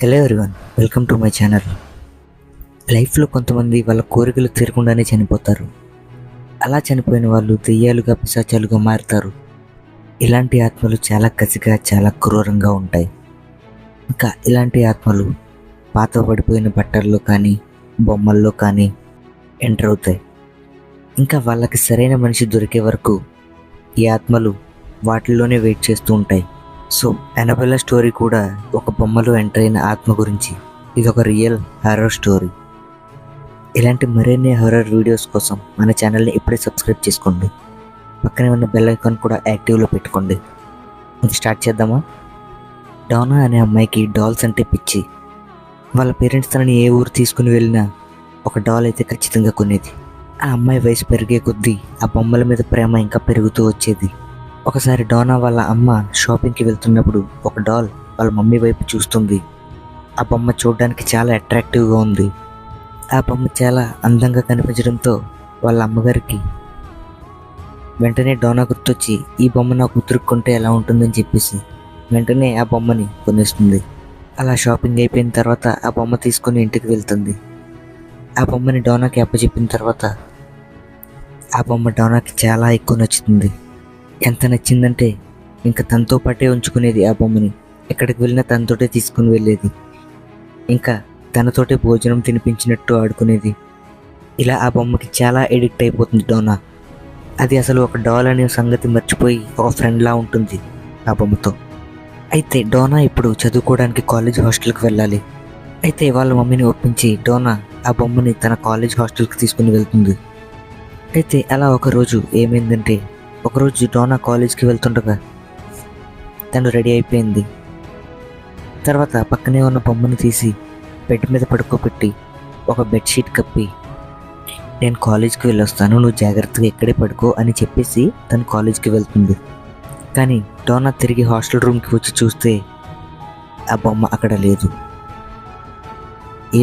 Hello everyone, welcome to my channel. లైఫ్లో కొంతమంది వాళ్ళ కోరికలు తీరకుండానే చనిపోతారు. అలా చనిపోయిన వాళ్ళు దెయ్యాలుగా పిశాచాలుగా మారుతారు. ఇలాంటి ఆత్మలు చాలా కసిగా చాలా క్రూరంగా ఉంటాయి. ఇంకా ఇలాంటి ఆత్మలు పాత పడిపోయిన బట్టల్లో కానీ బొమ్మల్లో కానీ ఎంటర్ అవుతాయి. ఇంకా వాళ్ళకి సరైన మనిషి దొరికే వరకు ఈ ఆత్మలు వాటిల్లోనే వెయిట్ చేస్తూ ఉంటాయి. సో అనబెల్లా స్టోరీ కూడా ఒక బొమ్మలో ఎంటర్ అయిన ఆత్మ గురించి. ఇది ఒక రియల్ హారర్ స్టోరీ. ఇలాంటి మరిన్ని హారర్ వీడియోస్ కోసం మన ఛానల్ని ఇప్పుడే సబ్స్క్రైబ్ చేసుకోండి. పక్కనే ఉన్న బెల్ ఐకాన్ కూడా యాక్టివ్లో పెట్టుకోండి. ఇది స్టార్ట్ చేద్దామా? డోనా అనే అమ్మాయికి డాల్స్ అంటే పిచ్చి. వాళ్ళ పేరెంట్స్ తనని ఏ ఊరు తీసుకుని వెళ్ళినా ఒక డాల్ అయితే ఖచ్చితంగా కొనేది. ఆ అమ్మాయి వయసు పెరిగే కొద్దీ ఆ బొమ్మల మీద ప్రేమ ఇంకా పెరుగుతూ వచ్చేది. ఒకసారి డోనా వాళ్ళ అమ్మ షాపింగ్కి వెళ్తున్నప్పుడు ఒక డాల్ వాళ్ళ మమ్మీ వైపు చూస్తుంది. ఆ బొమ్మ చూడడానికి చాలా అట్రాక్టివ్గా ఉంది. ఆ బొమ్మ చాలా అందంగా కనిపించడంతో వాళ్ళ అమ్మగారికి వెంటనే డోనా గుర్తొచ్చి ఈ బొమ్మ నాకు ఉతురుక్కుంటే ఎలా ఉంటుందని చెప్పేసి వెంటనే ఆ బొమ్మని కొనేస్తుంది. అలా షాపింగ్ అయిపోయిన తర్వాత ఆ బొమ్మ తీసుకొని ఇంటికి వెళ్తుంది. ఆ బొమ్మని డోనాకి అప్పచెప్పిన తర్వాత ఆ బొమ్మ డోనాకి చాలా ఎక్కువ నచ్చుతుంది. ఎంత నచ్చిందంటే ఇంకా తనతో పాటే ఉంచుకునేది. ఆ బొమ్మని ఎక్కడికి వెళ్ళినా తనతోటే తీసుకుని వెళ్ళేది. ఇంకా తనతోటే భోజనం తినిపించినట్టు ఆడుకునేది. ఇలా ఆ బొమ్మకి చాలా ఎడిక్ట్ అయిపోతుంది డోనా. అది అసలు ఒక డాల్ అనే సంగతి మర్చిపోయి ఒక ఫ్రెండ్లా ఉంటుంది ఆ బొమ్మతో. అయితే డోనా ఇప్పుడు చదువుకోవడానికి కాలేజ్ హాస్టల్కి వెళ్ళాలి. అయితే వాళ్ళ మమ్మీని ఒప్పించి డోనా ఆ బొమ్మని తన కాలేజ్ హాస్టల్కి తీసుకుని వెళ్తుంది. అయితే అలా ఒకరోజు ఏమైందంటే, ఒకరోజు డోనా కాలేజ్కి వెళ్తుండగా తను రెడీ అయిపోయింది. తర్వాత పక్కనే ఉన్న బొమ్మను తీసి బెడ్ మీద పడుకోబెట్టి ఒక బెడ్షీట్ కప్పి నేను కాలేజ్కి వెళ్ళొస్తాను, నువ్వు జాగ్రత్తగా ఇక్కడే పడుకో అని చెప్పేసి తను కాలేజ్కి వెళ్తుంది. కానీ డోనా తిరిగి హాస్టల్ రూమ్కి వచ్చి చూస్తే ఆ బొమ్మ అక్కడ లేదు.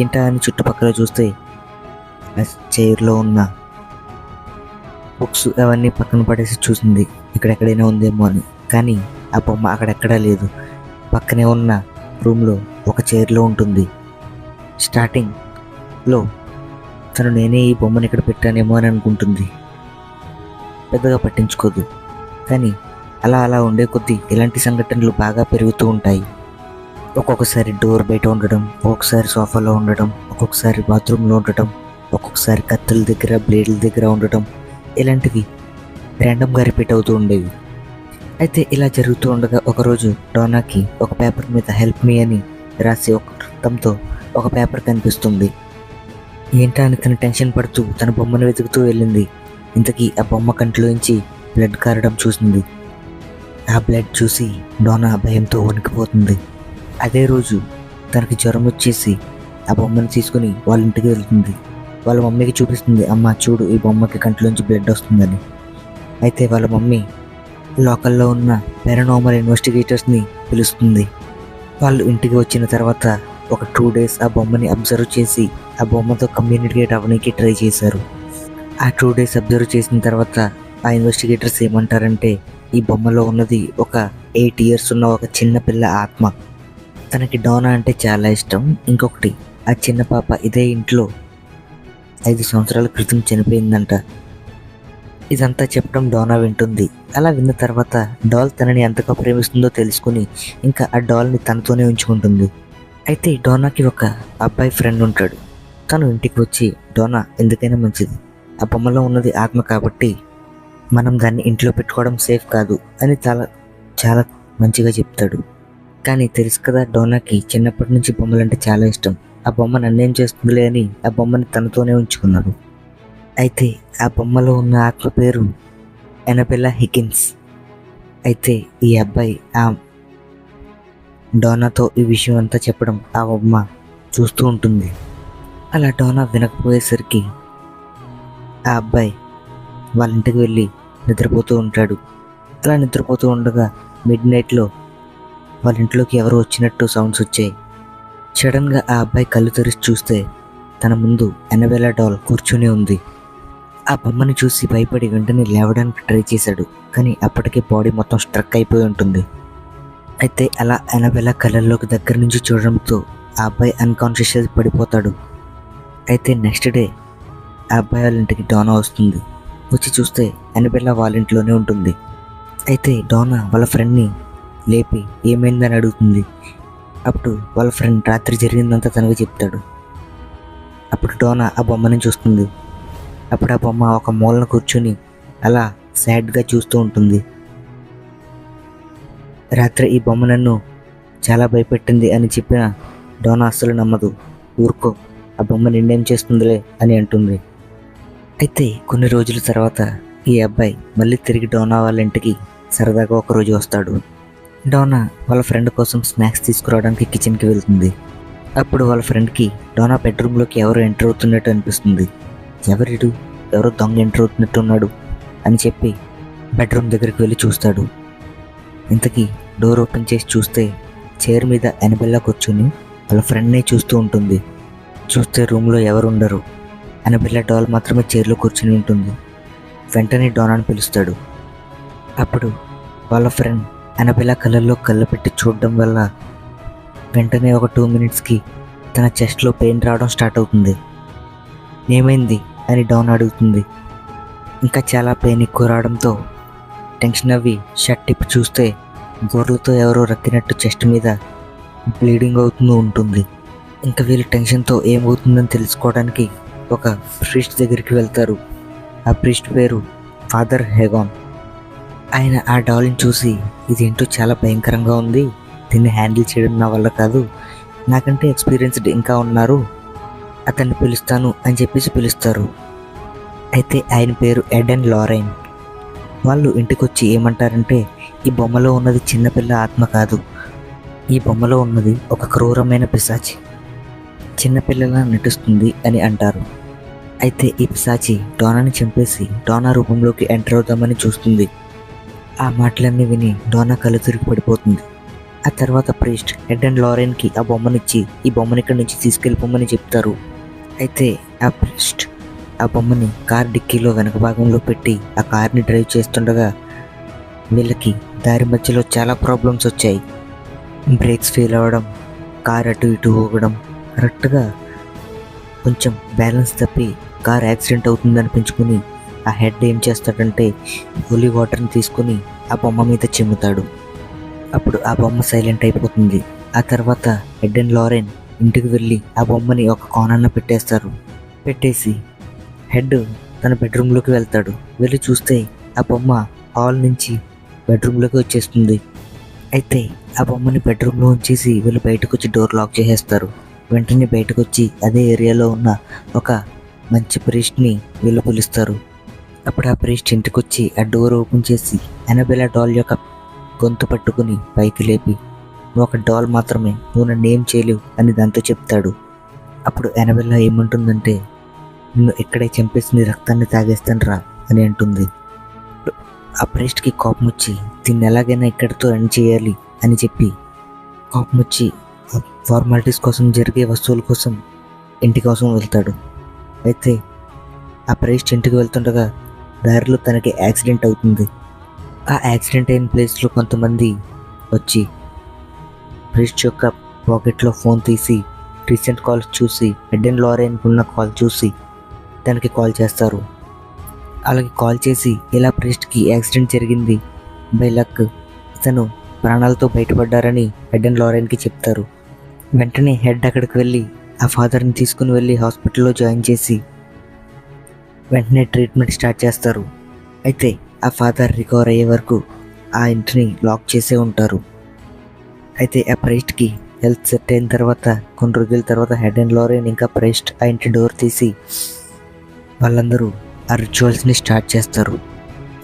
ఏంటా అని చుట్టుపక్కల చూస్తే ఆ చైర్లో ఉన్న బుక్స్ అవన్నీ పక్కన పడేసి చూసింది ఇక్కడెక్కడైనా ఉందేమో అని. కానీ ఆ బొమ్మ అక్కడెక్కడా లేదు. పక్కనే ఉన్న రూమ్లో ఒక చైర్లో ఉంటుంది. స్టార్టింగ్లో తను నేనే ఈ బొమ్మను ఇక్కడ పెట్టానేమో అని అనుకుంటుంది. పెద్దగా పట్టించుకోదు. కానీ అలా అలా ఉండే కొద్దీ ఇలాంటి సంఘటనలు బాగా పెరుగుతూ ఉంటాయి. ఒక్కొక్కసారి డోర్ బయట ఉండడం, ఒక్కొక్కసారి సోఫాలో ఉండడం, ఒక్కొక్కసారి బాత్రూంలో ఉండటం, ఒక్కొక్కసారి కత్తుల దగ్గర బ్లేడ్ల దగ్గర ఉండటం, ఇలాంటివి ర్యాండమ్గా రిపీట్ అవుతూ ఉండేవి. అయితే ఇలా జరుగుతూ ఉండగా ఒకరోజు డోనాకి ఒక పేపర్ మీద హెల్ప్ మీ అని రాసి ఒక వృత్తంతో ఒక పేపర్ కనిపిస్తుంది. ఏంటా అని తను టెన్షన్ పడుతూ తన బొమ్మను వెతుకుతూ వెళ్ళింది. ఇంతకీ ఆ బొమ్మ కంట్లోంచి బ్లడ్ కారడం చూసింది. ఆ బ్లడ్ చూసి డోనా భయంతో వణికిపోతుంది. అదే రోజు తనకి జ్వరం వచ్చేసి ఆ బొమ్మను తీసుకుని వాళ్ళ ఇంటికి వెళ్తుంది. వాళ్ళ మమ్మీకి చూపిస్తుంది, అమ్మ చూడు ఈ బొమ్మకి కంట్లోంచి బ్లడ్ వస్తుందని. అయితే వాళ్ళ మమ్మీ లోకల్లో ఉన్న పారానార్మల్ ఇన్వెస్టిగేటర్స్ని పిలుస్తుంది. వాళ్ళు ఇంటికి వచ్చిన తర్వాత ఒక 2 days ఆ బొమ్మని అబ్జర్వ్ చేసి ఆ బొమ్మతో కమ్యూనికేట్ అవ్వడానికి ట్రై చేశారు. ఆ 2 days అబ్జర్వ్ చేసిన తర్వాత ఆ ఇన్వెస్టిగేటర్స్ ఏమంటారంటే, ఈ బొమ్మలో ఉన్నది ఒక 8 years ఉన్న ఒక చిన్న పిల్ల ఆత్మ. తనకి డోనా అంటే చాలా ఇష్టం. ఇంకొకటి, ఆ చిన్న పాప ఇదే ఇంట్లో 5 సంవత్సరాల క్రితం చనిపోయిందంట. ఇదంతా చెప్పడం డోనా వింటుంది. అలా విన్న తర్వాత డాల్ తనని ఎంతగా ప్రేమిస్తుందో తెలుసుకుని ఇంకా ఆ డాల్ని తనతోనే ఉంచుకుంటుంది. అయితే డోనాకి ఒక అబ్బాయి ఫ్రెండ్ ఉంటాడు. తను ఇంటికి వచ్చి, డోనా ఎందుకైనా మంచిది, ఆ బొమ్మలో ఉన్నది ఆత్మ కాబట్టి మనం దాన్ని ఇంట్లో పెట్టుకోవడం సేఫ్ కాదు అని చాలా మంచిగా చెప్తాడు. కానీ తెలుసు కదా, డోనాకి చిన్నప్పటి నుంచి బొమ్మలంటే చాలా ఇష్టం. ఆ బొమ్మ నన్నేం చేస్తుందిలే అని ఆ బొమ్మని తనతోనే ఉంచుకున్నాడు. అయితే ఆ బొమ్మలో ఉన్న ఆత్మ పేరు అనబెల్లా హికిన్స్. అయితే ఈ అబ్బాయి ఆ డోనాతో ఈ విషయం అంతా చెప్పడం ఆ బొమ్మ చూస్తూ ఉంటుంది. అలా డోనా వినకపోయేసరికి ఆ అబ్బాయి వాళ్ళ ఇంటికి వెళ్ళి నిద్రపోతూ ఉంటాడు. అలా నిద్రపోతూ ఉండగా మిడ్నైట్లో వాళ్ళ ఇంట్లోకి ఎవరు వచ్చినట్టు సౌండ్స్ వచ్చాయి. సడన్గా ఆ అబ్బాయి కళ్ళు తెరిచి చూస్తే తన ముందు అనబెల్లా డాల్ కూర్చొని ఉంది. ఆ బొమ్మని చూసి భయపడి వెంటనే లేవడానికి ట్రై చేశాడు. కానీ అప్పటికే బాడీ మొత్తం స్ట్రక్ అయిపోయి ఉంటుంది. అయితే అలా అనబెల్లా కళ్ళల్లోకి దగ్గర నుంచి చూడడంతో ఆ అబ్బాయి అన్కాన్షియస్ పడిపోతాడు. అయితే నెక్స్ట్ డే ఆ అబ్బాయి వాళ్ళ ఇంటికి డోనా వస్తుంది. వచ్చి చూస్తే అన్నబెల్లా వాళ్ళ ఇంట్లోనే ఉంటుంది. అయితే డోనా వాళ్ళ ఫ్రెండ్ని లేపి ఏమైందని అడుగుతుంది. అప్పుడు వాళ్ళ ఫ్రెండ్ రాత్రి జరిగిందంతా తనకు చెప్తాడు. అప్పుడు డోనా ఆ బొమ్మని చూస్తుంది. అప్పుడు ఆ బొమ్మ ఒక మూలన కూర్చొని అలా సాడ్గా చూస్తూ ఉంటుంది. రాత్రి ఈ బొమ్మ నన్ను చాలా భయపెట్టింది అని చెప్పిన డోనా అస్సలు నమ్మదు. ఊరుకో, ఆ బొమ్మ నిన్నేం చేస్తుందిలే అని అంటుంది. అయితే కొన్ని రోజుల తర్వాత ఈ అబ్బాయి మళ్ళీ తిరిగి డోనా వాళ్ళ ఇంటికి సరదాగా ఒకరోజు వస్తాడు. డోనా వాళ్ళ ఫ్రెండ్ కోసం స్నాక్స్ తీసుకురావడానికి కిచెన్కి వెళ్తుంది. అప్పుడు వాళ్ళ ఫ్రెండ్కి డోనా బెడ్రూమ్లోకి ఎవరు ఎంటర్ అవుతున్నట్టు అనిపిస్తుంది. ఎవరో దొంగ ఎంటర్ అవుతున్నట్టు ఉన్నాడు అని చెప్పి బెడ్రూమ్ దగ్గరికి వెళ్ళి చూస్తాడు. ఇంతకీ డోర్ ఓపెన్ చేసి చూస్తే చైర్ మీద అన్నబెల్లా కూర్చొని వాళ్ళ ఫ్రెండ్నే చూస్తూ ఉంటుంది. చూస్తే రూమ్లో ఎవరు ఉండరు. అన్నబెల్లా డాల్ మాత్రమే చైర్లో కూర్చొని ఉంటుంది. వెంటనే డోనాని పిలుస్తాడు. అప్పుడు వాళ్ళ ఫ్రెండ్ అన్నబెల్లా కళ్ళల్లో కళ్ళు పెట్టి చూడడం వల్ల వెంటనే ఒక 2 minutesకి తన చెస్ట్లో పెయిన్ రావడం స్టార్ట్ అవుతుంది. ఏమైంది అని డోనా అడుగుతుంది. ఇంకా చాలా పెయిన్ ఎక్కువ రావడంతో టెన్షన్ అవి షర్ట్ టిప్ చూస్తే గోర్లతో ఎవరో రక్కినట్టు చెస్ట్ మీద బ్లీడింగ్ అవుతూ ఉంటుంది. ఇంకా వీళ్ళు టెన్షన్తో ఏమవుతుందని తెలుసుకోవడానికి ఒక ప్రీస్ట్ దగ్గరికి వెళ్తారు. ఆ ప్రీస్ట్ పేరు ఫాదర్ హెగాన్. ఆయన ఆ డాల్ని చూసి ఇదేంటో చాలా భయంకరంగా ఉంది, దీన్ని హ్యాండిల్ చేయడం నా వల్ల కాదు, నాకంటే ఎక్స్పీరియన్స్డ్ ఇంకా ఉన్నారు, అతన్ని పిలుస్తాను అని చెప్పేసి పిలుస్తారు. అయితే ఆయన పేరు ఎడెన్ లారైన్. వాళ్ళు ఇంటికి వచ్చి ఏమంటారంటే ఈ బొమ్మలో ఉన్నది చిన్నపిల్ల ఆత్మ కాదు, ఈ బొమ్మలో ఉన్నది ఒక క్రూరమైన పిశాచి, చిన్నపిల్లలా నటిస్తుంది అని అంటారు. అయితే ఈ పిశాచి డోనాని చంపేసి డోనా రూపంలోకి ఎంటర్ అవుదామని చూస్తుంది. ఆ మాటలన్నీ విని డోనా కళ్ళు తిరిగి పడిపోతుంది. ఆ తర్వాత ప్రీస్ట్ ఎడెన్ లారెన్కి ఆ బొమ్మనిచ్చి ఈ బొమ్మని ఇక్కడి నుంచి తీసుకెళ్ళిపోమని చెప్తారు. అయితే ఆ ప్రీస్ట్ ఆ బొమ్మని కార్ డిక్కీలో వెనక భాగంలో పెట్టి ఆ కార్ని డ్రైవ్ చేస్తుండగా వీళ్ళకి దారి మధ్యలో చాలా ప్రాబ్లమ్స్ వచ్చాయి. బ్రేక్స్ ఫెయిల్ అవ్వడం, కార్ అటు ఇటు ఊగడం, కరెక్ట్గా కొంచెం బ్యాలెన్స్ తప్పి కార్ యాక్సిడెంట్ అవుతుందని పెంచుకుని ఆ హెడ్ ఏం చేస్తాడంటే హోలీ వాటర్ని తీసుకుని ఆ బొమ్మ మీద చిమ్ముతాడు. అప్పుడు ఆ బొమ్మ సైలెంట్ అయిపోతుంది. ఆ తర్వాత ఎడెన్ లారెన్ ఇంటికి వెళ్ళి ఆ బొమ్మని ఒక కోణాన పెట్టేసి హెడ్ తన బెడ్రూమ్లోకి వెళ్తాడు. వెళ్ళి చూస్తే ఆ బొమ్మ హాల్ నుంచి బెడ్రూమ్లోకి వచ్చేస్తుంది. అయితే ఆ బొమ్మని బెడ్రూమ్లో ఉంచేసి వీళ్ళు బయటకు వచ్చి డోర్ లాక్ చేసేస్తారు. వెంటనే బయటకు వచ్చి అదే ఏరియాలో ఉన్న ఒక మంచి ప్రీస్ట్ని వీళ్ళు పిలుస్తారు. అప్పుడు ఆ ప్రీస్ట్ ఇంటికి వచ్చి ఆ డోర్ ఓపెన్ చేసి అన్నబెల్లా డాల్ యొక్క గొంతు పట్టుకుని పైకి లేపి నువ్వు ఒక డాల్ మాత్రమే, నువ్వు నన్ను ఏం చేయలేవు అని దాంతో చెప్తాడు. అప్పుడు అన్నబెల్లా ఏమంటుందంటే నిన్ను ఎక్కడే చంపేసి నీ రక్తాన్ని తాగేస్తాను రా అని అంటుంది. ఆ ప్రీస్ట్కి కోపం వచ్చి దీన్ని ఎలాగైనా ఇక్కడితో ఎండ్ చేయాలి అని చెప్పి కోపం వచ్చి ఫార్మాలిటీస్ కోసం జరిగే వస్తువుల కోసం ఇంటి కోసం వెళ్తాడు. అయితే ఆ ప్రీస్ట్ ఇంటికి వెళ్తుండగా దారిలో తనకి యాక్సిడెంట్ అవుతుంది. ఆ యాక్సిడెంట్ అయిన ప్లేస్లో కొంతమంది వచ్చి ప్రీస్ట్ యొక్క పాకెట్లో ఫోన్ తీసి రీసెంట్ కాల్స్ చూసి ఎడెన్ లారెన్కి ఉన్న కాల్ చూసి తనకి కాల్ చేస్తారు. అలాగే కాల్ చేసి ఇలా ప్రీస్ట్కి యాక్సిడెంట్ జరిగింది, బై లక్ తను ప్రాణాలతో బయటపడ్డారని ఎడెన్ లారెన్కి చెప్తారు. వెంటనే హెడ్ అక్కడికి వెళ్ళి ఆ ఫాదర్ని తీసుకుని వెళ్ళి హాస్పిటల్లో జాయిన్ చేసి వెంటనే ట్రీట్మెంట్ స్టార్ట్ చేస్తారు. అయితే ఆ ఫాదర్ రికవర్ అయ్యే వరకు ఆ ఇంటిని లాక్ చేసే ఉంటారు. అయితే ఆ ప్రైస్ట్కి హెల్త్ సెట్ అయిన తర్వాత కొన్ని రోజుల తర్వాత ఎడెన్ లారెన్ ఇంకా ప్రైస్ట్ ఆ ఇంటి డోర్ తీసి వాళ్ళందరూ ఆ రిచువల్స్ని స్టార్ట్ చేస్తారు.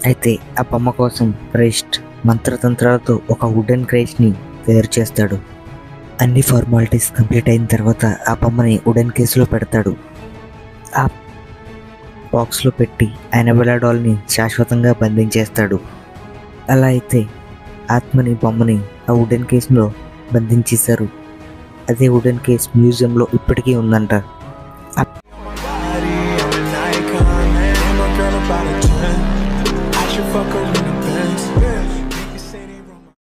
అయితే ఆ బొమ్మ కోసం ప్రైస్ట్ మంత్రతంత్రాలతో ఒక వుడెన్ క్రేట్ని తయారు చేస్తాడు. అన్ని ఫార్మాలిటీస్ కంప్లీట్ అయిన తర్వాత ఆ బొమ్మని వుడెన్ కేసులో పెడతాడు. ఆ బాక్స్లో పెట్టి అన్నబెల్లా డాల్ని శాశ్వతంగా బంధించేస్తాడు. అలా అయితే ఆత్మని బొమ్మని ఆ వుడెన్ కేసులో బంధించేశారు. అదే వుడెన్ కేస్ మ్యూజియంలో ఇప్పటికీ ఉందంట. about a 10. I should fuck her in the Benz.